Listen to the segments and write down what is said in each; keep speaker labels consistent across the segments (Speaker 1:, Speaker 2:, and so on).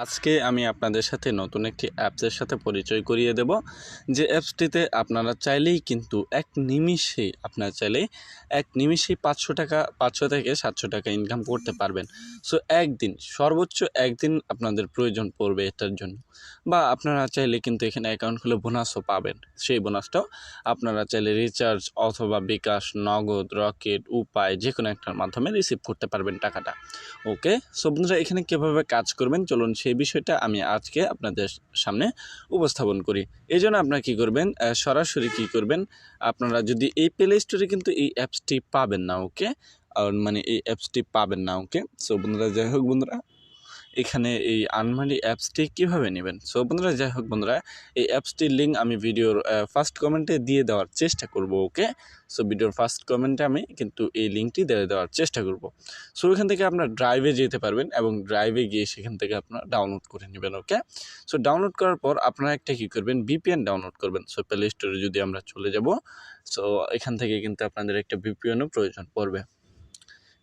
Speaker 1: আজকে আমি আপনাদের সাথে নতুন একটি অ্যাপসের সাথে পরিচয় করিয়ে দেব, যে অ্যাপসটিতে আপনারা চাইলেই কিন্তু এক নিমিষেই 500 থেকে 700 টাকা ইনকাম করতে পারবেন। সো একদিন সর্বোচ্চ একদিন আপনাদের প্রয়োজন পড়বে এটার জন্য, বা আপনারা চাইলে কিন্তু এখানে অ্যাকাউন্ট খুলে বোনাসও পাবেন। সেই বোনাসটাও আপনারা চাইলে রিচার্জ অথবা বিকাশ, নগদ, রকেট, উপায় যে কোনো একটার মাধ্যমে রিসিভ করতে পারবেন টাকাটা। ওকে, সো বন্ধুরা এখানে কীভাবে কাজ করবেন চলুন সেই বিষয়টা আমি আজকে আপনাদের সামনে উপস্থাপন করি। এই জন্য আপনারা কী করবেন, সরাসরি কী করবেন, আপনারা যদি এই প্লে স্টোরে কিন্তু এই অ্যাপসটি পাবেন না। ওকে, এই অ্যাপসটি পাবেন না। ওকে, সো বন্ধুরা যাই হোক বন্ধুরা এখানে এই আনমানি অ্যাপসটি কীভাবে নেবেন। সো বন্ধুরা যাই হোক বন্ধুরা এই অ্যাপসটির লিঙ্ক আমি ভিডিওর ফার্স্ট কমেন্টে দিয়ে দেওয়ার চেষ্টা করব। ওকে, সো ভিডিওর ফার্স্ট কমেন্টে আমি কিন্তু এই লিঙ্কটি দিয়ে দেওয়ার চেষ্টা করব। সো এখান থেকে আপনার ড্রাইভে যেতে পারবেন এবং ড্রাইভে গিয়ে সেখান থেকে আপনারা ডাউনলোড করে নেবেন। ওকে, সো ডাউনলোড করার পর আপনারা একটা কী করবেন, ভিপিএন ডাউনলোড করবেন। সো প্লে স্টোরে যদি আমরা চলে যাব, সো এখান থেকে কিন্তু আপনাদের একটা ভিপিএনও প্রয়োজন পড়বে।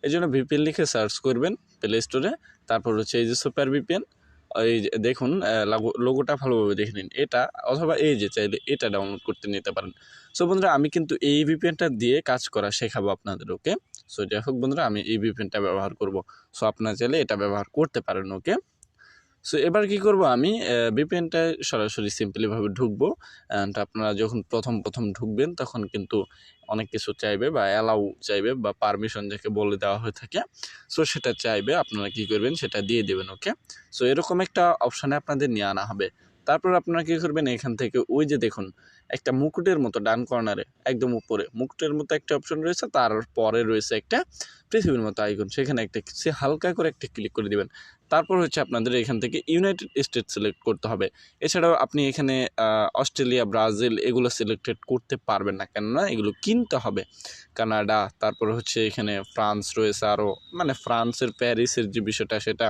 Speaker 1: এই জন্য ভিপিএন লিখে সার্চ করবেন প্লে স্টোরে, তারপর হচ্ছে এই যে সুপার ভিপিএন, এই যে দেখুন লোগোটা ভালোভাবে দেখে নিন এটা, অথবা এই যে চাইলে এটা ডাউনলোড করতে নিতে পারেন। সো বন্ধুরা আমি কিন্তু এই ভিপিএনটা দিয়ে কাজ করা শেখাবো আপনাদের। ওকে, সো যাই হোক বন্ধুরা আমি এই ভিপিএনটা ব্যবহার করব। সো আপনারা চাইলে এটা ব্যবহার করতে পারেন। ওকে, সো এবার কি করব, আমি ভিপিএনটায় সরাসরি সিম্পলিভাবে ঢুকবো। অ্যান্ড আপনারা যখন প্রথম ঢুকবেন তখন কিন্তু অনেক কিছু চাইবে, বা অ্যালাউ চাইবে, বা পারমিশন যাকে বলে দেওয়া হয়ে থাকে, সো সেটা চাইবে। আপনারা কি করবেন, সেটা দিয়ে দেবেন। ওকে, সো এরকম একটা অপশানে আপনাদের নিয়ে আনা হবে। তারপর আপনারা কী করবেন, এখান থেকে ওই যে দেখুন একটা মুকুটের মতো ডান কর্নারে একদম উপরে মুকুটের মতো একটা অপশন রয়েছে, তারপরে রয়েছে একটা পৃথিবীর মতো আইকন, সেখানে একটা হালকা করে একটা ক্লিক করে দিবেন। তারপর হচ্ছে আপনাদের এখান থেকে ইউনাইটেড স্টেটস সিলেক্ট করতে হবে। এছাড়াও আপনি এখানে অস্ট্রেলিয়া, ব্রাজিল এগুলো সিলেক্টেড করতে পারবেন না, কেননা এগুলো কিনতে হবে। কানাডা, তারপর হচ্ছে এখানে ফ্রান্স রয়েছে, আরও ফ্রান্সের প্যারিসের যে বিষয়টা সেটা।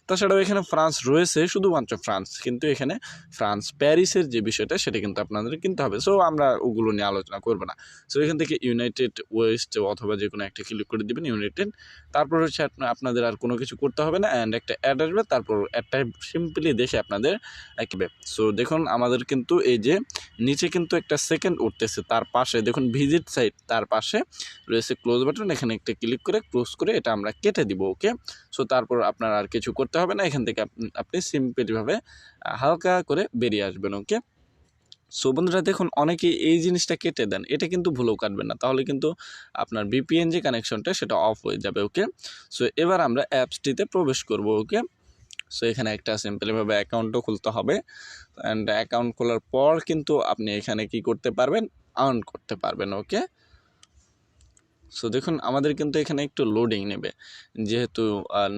Speaker 1: তাছাড়াও এখানে ফ্রান্স রয়েছে, শুধুমাত্র ফ্রান্স, কিন্তু এখানে ফ্রান্স প্যারিসের যে বিষয়টা সেটা কিন্তু আপনাদের কিনতে হবে। সো আমরা ওগুলো নিয়ে আলোচনা করবো না। সো এখান থেকে ইউনাইটেড ওয়েস্ট অথবা যে কোনো একটা ক্লিক করে দেবেন, ইউনাইটেড। তারপর হচ্ছে আপনাদের আর কোনো কিছু করতে হবে না, অ্যান্ড একটা অ্যাড আসবে, তারপর অ্যাডটা সিম্পলি দেখে আপনাদের আঁকবে। সো দেখুন আমাদের কিন্তু এই যে নিচে কিন্তু একটা সেকেন্ড উঠতেছে, তার পাশে দেখুন ভিজিট সাইট, তার পাশে রয়েছে ক্লোজ বাটন, এখানে একটা ক্লিক করে ক্লোজ করে এটা আমরা কেটে দিব। ওকে, সো তারপর আপনার আর কিছু করতে হবে না, এখান থেকে আপনি সিম্পলিভাবে হালকা করে বেরিয়ে আসবেন। ওকে, সো বন্ধুরা দেখুন অনেকেই এই জিনিসটা কেটে দেন, এটা কিন্তু ভুলেও কাটবেন না, তাহলে কিন্তু আপনার ভিপিএন যে কানেকশনটা সেটা অফ হয়ে যাবে। ওকে, সো এবার আমরা অ্যাপসটিতে প্রবেশ করব। ওকে, সো এখানে একটা সিম্পলিভাবে অ্যাকাউন্টও খুলতে হবে, অ্যান্ড অ্যাকাউন্ট খোলার পর কিন্তু আপনি এখানে কি করতে পারবেন, আর্ন করতে পারবেন। ওকে, সো দেখুন আমাদের কিন্তু এখানে একটু লোডিং নেবে, যেহেতু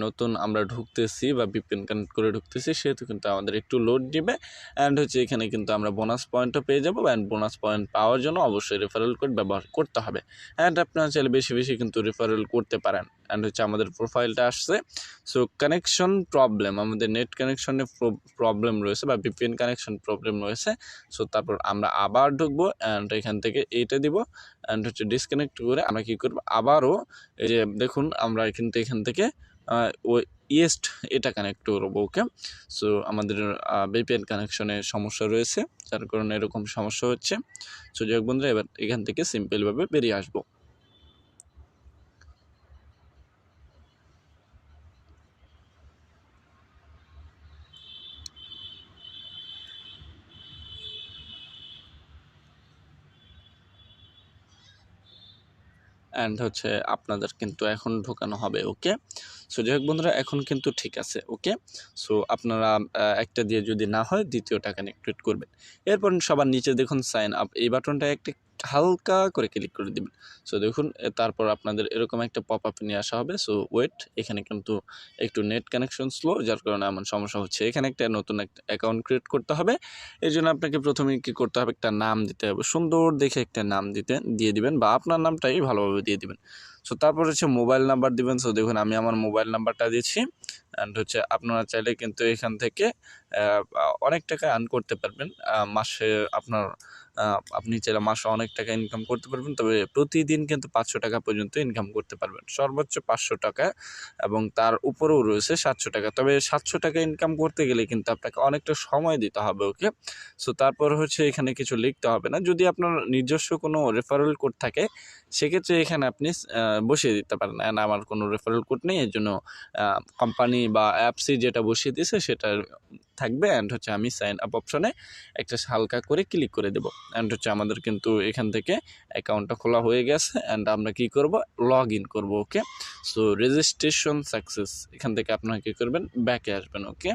Speaker 1: নতুন আমরা ঢুকতেছি বা ভিপিএন কানেক্ট করে ঢুকতেছি, সেহেতু কিন্তু আমাদের একটু লোড নেবে। অ্যান্ড হচ্ছে এখানে কিন্তু আমরা বোনাস পয়েন্টও পেয়ে যাবো, অ্যান্ড বোনাস পয়েন্ট পাওয়ার জন্য অবশ্যই রেফারেল কোড ব্যবহার করতে হবে। অ্যান্ড আপনারা চাইলে বেশি বেশি কিন্তু রেফারেল করতে পারেন। অ্যান্ড হচ্ছে আমাদের প্রোফাইলটা আসছে। সো কানেকশন প্রবলেম, আমাদের নেট কানেকশনে প্রবলেম রয়েছে, বা ভিপিএন কানেকশন প্রবলেম রয়েছে। সো তারপর আমরা আবার ঢুকবো, অ্যান্ড এখান থেকে এইটা দিব, অ্যান্ড হচ্ছে ডিসকানেক্ট করে আমরা কী করবো, আবারও এই যে দেখুন আমরা কিন্তু এখান থেকে ওই ইয়েস্ট এটা কানেক্ট করবো। ওকে, সো আমাদের ভিপিএন কানেকশনে সমস্যা রয়েছে, যার কারণে এরকম সমস্যা হচ্ছে। সো যাই হোক বন্ধুরা এবার এখান থেকে সিম্পলভাবে বেরিয়ে আসবো। অ্যান্ড হচ্ছে আপনাদের কিন্তু এখন ঢোকানো হবে। ওকে, সো যাই হোক বন্ধুরা এখন কিন্তু ঠিক আছে। ওকে, সো আপনারা একটা দিয়ে যদি না হয় দ্বিতীয়টা কানেক্টেড করবেন। এরপর সবার নিচে দেখুন সাইন আপ, এই বাটনটা একটা হালকা করে ক্লিক করে দিবেন। সো দেখুন তারপর আপনাদের এরকম একটা পপ আপ নিয়ে আসা হবে। সো ওয়েট, এখানে কিন্তু একটু নেট কানেকশন স্লো, যার কারণে এমন সমস্যা হচ্ছে। এখানে একটা নতুন একটা অ্যাকাউন্ট ক্রিয়েট করতে হবে। এই জন্য আপনাকে প্রথমে কী করতে হবে, একটা নাম দিতে হবে, সুন্দর দেখে একটা নাম দিয়ে দিবেন, বা আপনার নামটাই ভালোভাবে দিয়ে দিবেন। সো তারপর হচ্ছে মোবাইল নাম্বার দিবেন। সো দেখুন আমি আমার মোবাইল নাম্বারটা দিচ্ছি, অ্যান্ড হচ্ছে আপনারা চাইলে কিন্তু এখান থেকে অনেক টাকা আর্ন করতে পারবেন মাসে। আপনি চাইলে মাসে অনেক টাকা ইনকাম করতে পারবেন, তবে প্রতিদিন কিন্তু 500 টাকা পর্যন্ত ইনকাম করতে পারবেন, সর্বোচ্চ 500 টাকা, এবং তার উপরেও রয়েছে 700 টাকা। তবে 700 টাকা ইনকাম করতে গেলে কিন্তু আপনাকে অনেকটা সময় দিতে হবে, ওকে। সো তারপর হচ্ছে এখানে কিছু লিখতে হবে না। যদি আপনার নিজস্ব কোনো রেফারেল কোড থাকে সেক্ষেত্রে এখানে আপনি বসিয়ে দিতে পারেন। অ্যান্ড আমার কোনো রেফারেল কোড নেই, এর জন্য কোম্পানি বা অ্যাপসই যেটা বসিয়ে দিয়েছে সেটা থাকবে। অ্যান্ড হচ্ছে আমি সাইন আপ অপশনে একটা হালকা করে ক্লিক করে দেবো। অ্যান্ড হচ্ছে আমাদের কিন্তু এখান থেকে অ্যাকাউন্টটা খোলা হয়ে গেছে। অ্যান্ড আমরা কি করব, লগ ইন করবো, ওকে। সো রেজিস্ট্রেশন সাকসেস, এখান থেকে আপনারা কী করবেন, ব্যাকে আসবেন, ওকে।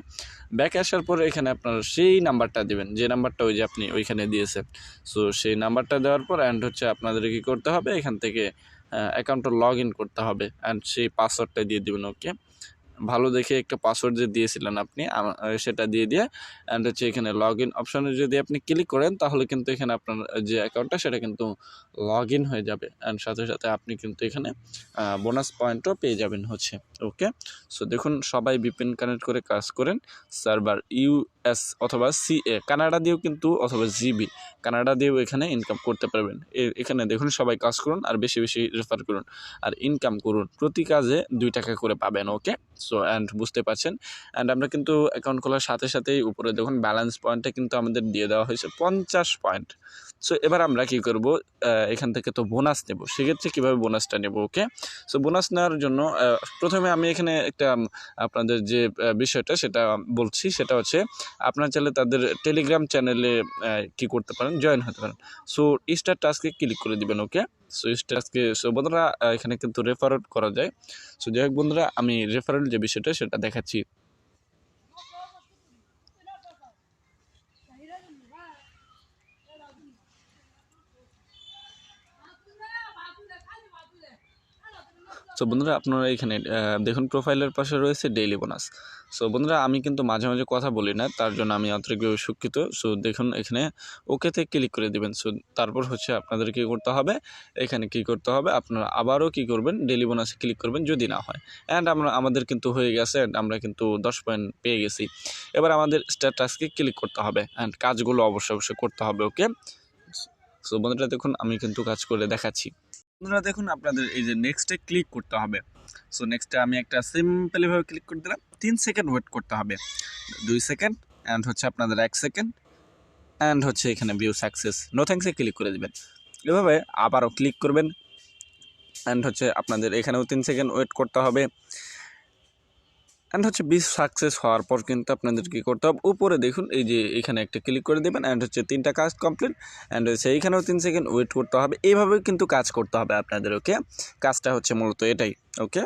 Speaker 1: ব্যাকে আসার পরে এখানে আপনারা সেই নাম্বারটা দেবেন, যে নাম্বারটা ওই যে আপনি ওইখানে দিয়েছেন। সো সেই নাম্বারটা দেওয়ার পর অ্যান্ড হচ্ছে আপনাদের কী করতে হবে, এখান থেকে অ্যাকাউন্টটা লগ ইন করতে হবে। অ্যান্ড সেই পাসওয়ার্ডটা দিয়ে দেবেন, ওকে। ভালো দেখে একটা পাসওয়ার্ড যে দিয়েছিলেন আপনি সেটা দিয়ে অ্যান্ড হচ্ছে এখানে লগ ইন অপশানে যদি আপনি ক্লিক করেন তাহলে কিন্তু এখানে আপনার যে অ্যাকাউন্টটা সেটা কিন্তু লগ ইন হয়ে যাবে। অ্যান্ড সাথে সাথে আপনি কিন্তু এখানে বোনাস পয়েন্টও পেয়ে যাবেন হচ্ছে, ওকে। সো দেখুন, সবাই ভিপিএন কানেক্ট করে কাজ করেন। সার্ভার ইউএস অথবা সিএ কানাডা দিয়েও কিন্তু, অথবা জিবি কানাডা দিয়েও এখানে ইনকাম করতে পারবেন। এখানে দেখুন, সবাই কাজ করুন আর বেশি বেশি রেফার করুন আর ইনকাম করুন। প্রতি কাজে 2 টাকা করে পাবেন, ওকে। সো অ্যান্ড বুঝতে পারছেন। অ্যান্ড আমরা কিন্তু অ্যাকাউন্ট খোলার সাথে সাথেই উপরে দেখুন ব্যালেন্স পয়েন্টটা কিন্তু আমাদের দিয়ে দেওয়া হয়েছে 50 পয়েন্ট। সো এবার আমরা কী করব, এখান থেকে তো বোনাস নেব, সেক্ষেত্রে কীভাবে বোনাসটা নেব, ওকে। সো বোনাস নেওয়ার জন্য প্রথমে আমি এখানে একটা আপনাদের যে বিষয়টা সেটা বলছি, সেটা হচ্ছে আপনার চাইলে তাদের টেলিগ্রাম চ্যানেলে কী করতে পারেন, জয়েন হতে পারেন। সো স্টার টাস্কে ক্লিক করে দিবেন, ওকে। সো স্টারকে, সো বন্ধুরা এখানে কিন্তু রেফারেল করা যায়। সো যাই হোক বন্ধুরা, আমি রেফারেল যে বিষয়টা সেটা দেখাচ্ছি। সো বন্ধুরা আপনারা এখানে দেখুন প্রোফাইলের পাশে রয়েছে ডেইলি বোনাস। সো বন্ধুরা আমি কিন্তু মাঝে মাঝে কথা বলি না, তার জন্য আমি আন্তরিকভাবে দুঃখিত। সো দেখুন এখানে ওকেতে ক্লিক করে দেবেন। সো তারপর হচ্ছে আপনাদের কী করতে হবে, এখানে কি করতে হবে, আপনারা আবারও কি করবেন, ডেইলি বোনাসে ক্লিক করবেন যদি না হয়। অ্যান্ড আমাদের কিন্তু হয়ে গেছে, অ্যান্ড আমরা কিন্তু 10 পয়েন্ট পেয়ে গেছি। এবার আমাদের স্ট্যাটাসকে ক্লিক করতে হবে অ্যান্ড কাজগুলো অবশ্যই করতে হবে, ওকে। সো বন্ধুরা দেখুন আমি কিন্তু কাজ করে দেখাচ্ছি। বন্ধুরা দেখুন আপনাদের এই যে নেক্সটে ক্লিক করতে হবে। সো নেক্সটে আমি একটা সিম্পলিভাবে ক্লিক করে দিলাম। 3 সেকেন্ড ওয়েট করতে হবে, 2 সেকেন্ড, অ্যান্ড হচ্ছে আপনাদের 1 সেকেন্ড, অ্যান্ড হচ্ছে এখানে ভিউ সাকসেস, নো থ্যাঙ্কসে ক্লিক করে দেবেন। এভাবে আবারও ক্লিক করবেন, অ্যান্ড হচ্ছে আপনাদের এখানেও 3 সেকেন্ড ওয়েট করতে হবে। অ্যান্ড হচ্ছে সাকসেস হওয়ার পর কিন্তু আপনাদের কী করতে হবে, উপরে দেখুন এই যে এখানে একটা ক্লিক করে দেবেন। অ্যান্ড হচ্ছে 3টা কাজ কমপ্লিট। অ্যান্ড হচ্ছে এইখানেও 3 সেকেন্ড ওয়েট করতে হবে। এইভাবে কিন্তু কাজ করতে হবে আপনাদের, ওকে। কাজটা হচ্ছে মূলত এটাই, ওকে।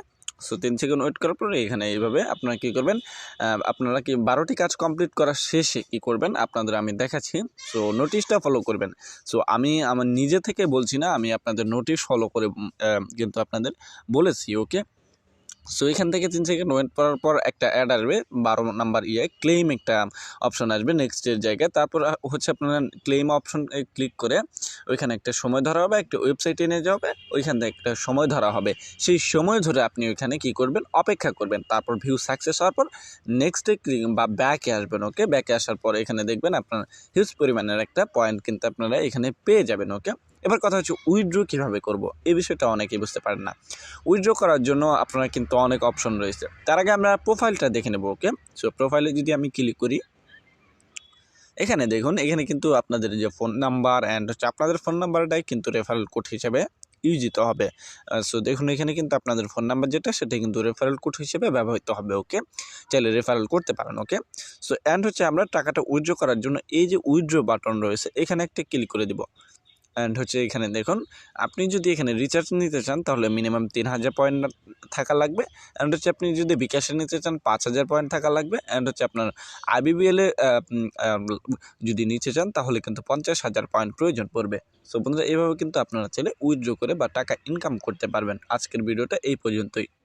Speaker 1: সো 3 সেকেন্ড ওয়েট করার পরে এখানে এইভাবে আপনারা কী করবেন, আপনারা কি 12টি কাজ কমপ্লিট করার শেষে কী করবেন আপনাদের আমি দেখাচ্ছি। সো নোটিশটা ফলো করবেন। সো আমি আমার নিজে থেকে বলছি না, আমি আপনাদের নোটিশ ফলো করে কিন্তু আপনাদের বলেছি, ওকে। সো এখান থেকে 3 সেকেন্ড ওয়েট করার পর একটা অ্যাড আসবে, 12 নাম্বার ক্লেইম একটা অপশন আসবে নেক্সটের জায়গায়। তারপর হচ্ছে আপনারা ক্লেইম অপশন ক্লিক করে ওইখানে একটা সময় ধরা হবে, একটা ওয়েবসাইটে নিয়ে যাওয়া হবে, ওইখান থেকে একটা সময় ধরা হবে। সেই সময় ধরে আপনি ওইখানে কী করবেন, অপেক্ষা করবেন। তারপর ভিউ সাকসেস হওয়ার পর নেক্সটে ক্লিক বা ব্যাকে আসবেন, ওকে। ব্যাকে আসার পর এখানে দেখবেন আপনার হিউজ পরিমাণের একটা পয়েন্ট কিন্তু আপনারা এখানে পেয়ে যাবেন, ওকে। এবার কথা হচ্ছে উইথড্র কীভাবে করব, এই বিষয়টা অনেকেই বুঝতে পারেন না। উইথড্র করার জন্য আপনারা কিন্তু অনেক অপশন রয়েছে, তার আগে আমরা প্রোফাইলটা দেখে নেব, ওকে। সো প্রোফাইলে যদি আমি ক্লিক করি, এখানে দেখুন এখানে কিন্তু আপনাদের যে ফোন নাম্বার অ্যান্ড হচ্ছে আপনাদের ফোন নাম্বারটাই কিন্তু রেফারেল কোড হিসেবে ইউজিত হবে। সো দেখুন এখানে কিন্তু আপনাদের ফোন নাম্বার যেটা সেটা কিন্তু রেফারেল কোড হিসেবে ব্যবহৃত হবে, ওকে। চাইলে রেফারেল করতে পারেন, ওকে। সো অ্যান্ড হচ্ছে আমরা টাকাটা উইথড্র করার জন্য এই যে উইথড্র বাটন রয়েছে এখানে একটা ক্লিক করে দিব। অ্যান্ড হচ্ছে এখানে দেখুন আপনি যদি এখানে রিচার্জ নিতে চান তাহলে মিনিমাম 3000 পয়েন্ট থাকা লাগবে। অ্যান্ড হচ্ছে আপনি যদি বিকাশে নিতে চান 5000 পয়েন্ট থাকা লাগবে। অ্যান্ড হচ্ছে আপনার আইবিবিএলে যদি নিতে চান তাহলে কিন্তু 50,000 পয়েন্ট প্রয়োজন পড়বে। সো বন্ধুরা এইভাবে কিন্তু আপনারা চাইলে উইথড্র করে বা টাকা ইনকাম করতে পারবেন। আজকের ভিডিওটা এই পর্যন্তই।